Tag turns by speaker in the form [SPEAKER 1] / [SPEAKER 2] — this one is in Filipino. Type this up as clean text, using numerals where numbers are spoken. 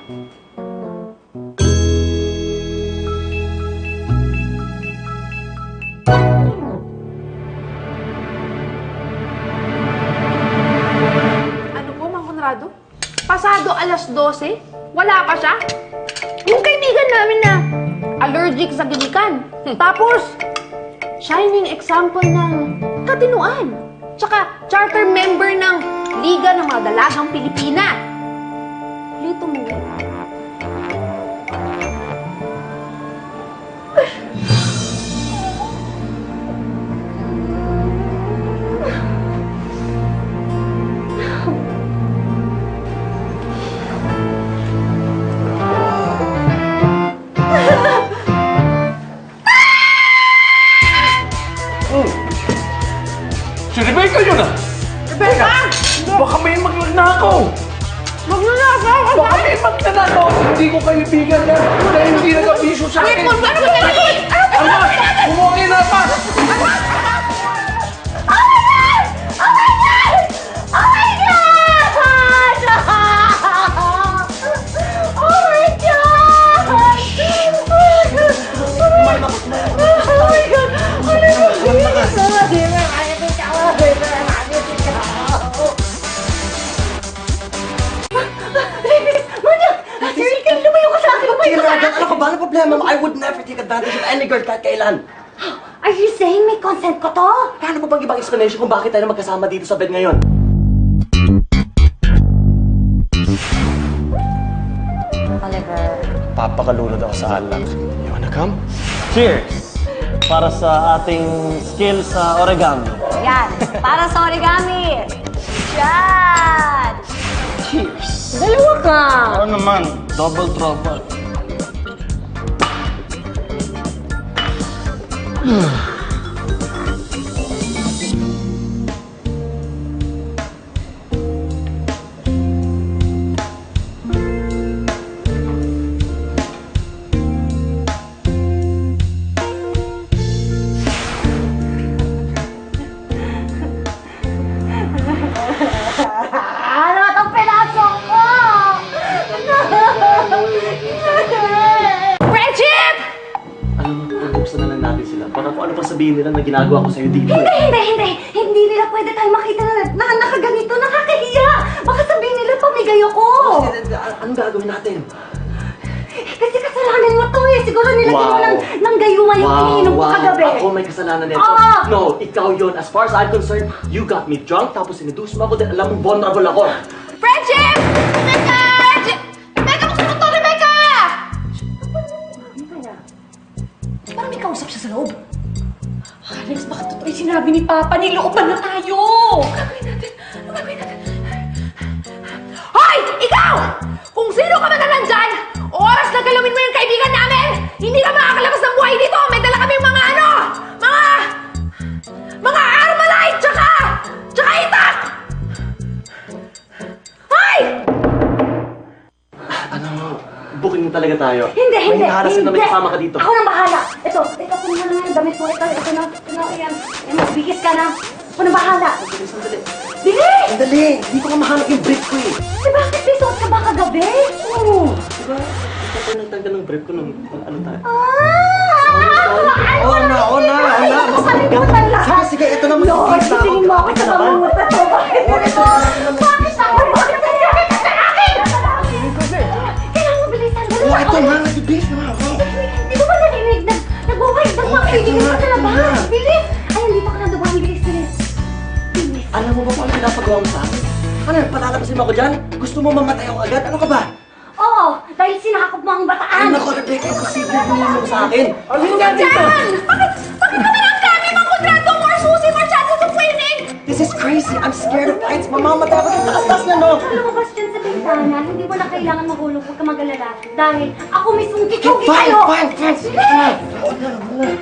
[SPEAKER 1] Ano po, Mang Conrado? Pasado alas 12? Wala pa siya? Yung kaibigan namin na allergic sa ginikan. Tapos, shining example ng katinuan. Tsaka, charter member ng Liga ng mga Dalagang Pilipina. Lito mo.
[SPEAKER 2] Si Rebecca yun ah!
[SPEAKER 1] Rebecca!
[SPEAKER 2] Baka may magnanakaw!
[SPEAKER 1] Magnanakaw ka
[SPEAKER 2] Baka may magnanakaw! Hindi ko kaibigan yan! Dahil hindi nag-abisyo sa akin!
[SPEAKER 1] Paano ba nalagay?
[SPEAKER 2] Alma! Umuwi na pa!
[SPEAKER 3] Ano ka ba? Ano problema mo? I would never take advantage of any girl kahit kailan.
[SPEAKER 4] Are you saying may consent ko to?
[SPEAKER 3] Paano pa bang ibang explanation kung bakit tayo magkasama dito sa bed ngayon?
[SPEAKER 4] Oliver.
[SPEAKER 3] Papakalunod ako sa alak. You wanna come?
[SPEAKER 5] Cheers! Para sa ating skill sa origami.
[SPEAKER 4] Yan. Para sa origami. Yan.
[SPEAKER 5] Cheers!
[SPEAKER 4] Dalawa ka.
[SPEAKER 5] Ano naman, double trouble.
[SPEAKER 4] Ano itong pinasok mo?
[SPEAKER 1] Friendship!
[SPEAKER 3] Alam mo, bubuksan na lang natin sila. Para kung ano pa sabihin nila na ginagawa ko sa'yo dito.
[SPEAKER 4] Hindi nila pwede tayo makita na nakaganito. Nakakahiya. Baka sabihin nila pamigay ako.
[SPEAKER 3] Anong gagawin natin?
[SPEAKER 4] Kasi kasalanan mo to eh. Siguro nilagyan mo ng gayuma yung iniinom ko kagabi.
[SPEAKER 3] Ako may kasalanan nito.
[SPEAKER 4] Ah!
[SPEAKER 3] No, ikaw yun. As far as I'm concerned, you got me drunk, tapos sineduce mo ako, then alam mo, vulnerable ako.
[SPEAKER 1] Friendship! Rebecca! Friendship! Rebecca, buksan mo to, Rebecca!
[SPEAKER 4] Parang may kausap siya sa loob. Alex, baka totoo yung sinabi ni Papa. Nilooban na tayo. Ano gagawin natin?
[SPEAKER 1] Hoy! Ikaw! Kung sino ka man na nandyan, oras na galawin mo yung kaibigan namin! Hindi ka makakalabas ng buhay dito! May dala kami mga ano! Mga Armalite! Tsaka itak! Hoy!
[SPEAKER 3] Ano, booking talaga tayo.
[SPEAKER 4] Hindi.
[SPEAKER 3] May hinaharas na may kasama ka dito.
[SPEAKER 4] Ako nang bahala. Ito, kumuha na nga yung damit mo. Ito na, yan. Magbigis ka na. Ako nang bahala.
[SPEAKER 3] Sandali.
[SPEAKER 4] Bili!
[SPEAKER 3] Sandali! Hindi ko nga mahanap yung brief ko eh.
[SPEAKER 4] Bakit may suot ka ba kagabi? Oo.
[SPEAKER 3] Diba? Ito pa nagtanggal ng brief ko nung ano tayo.
[SPEAKER 4] Oo na. Kalimutan lahat.
[SPEAKER 3] Sige, ito na
[SPEAKER 4] Lord, tingin mo ako sa bangungot na to. Bakit mo? Bakit ako? Bakit nangyari ka sa akin? Kailangan mo bilisan.
[SPEAKER 3] Oh, ito na! Bilis na nga ako!
[SPEAKER 4] Di ba ba narinig? Nagwaway ng mga kaibigan sa labas. Bilis! Ay, hindi pa ka nadubuhan. Bilis.
[SPEAKER 3] Alam mo ba kung ano pinapagawa mo sa akin? Ano, patatapasin mo ako dyan? Gusto mo mamatay ako agad? Ano ka ba?
[SPEAKER 4] Oo, dahil sinakop mo ang bataan.
[SPEAKER 3] Ay, naku, Rebecca, imposible bumili mo sa akin! Ano nga
[SPEAKER 1] Bakit kami lang kami, Mang Conrado? More susi, more chances of winning!
[SPEAKER 3] This is crazy! I'm scared of heights! Mamamatay ako ng taas-taas na, no?
[SPEAKER 4] Lumabas dyan sa bintana, hindi mo na kailangan mahulog. Huwag ka mag-alala. Dahil ako mismong kikugi
[SPEAKER 3] Fine,
[SPEAKER 4] sa'yo.
[SPEAKER 3] fine! Sige na! Wala, wala.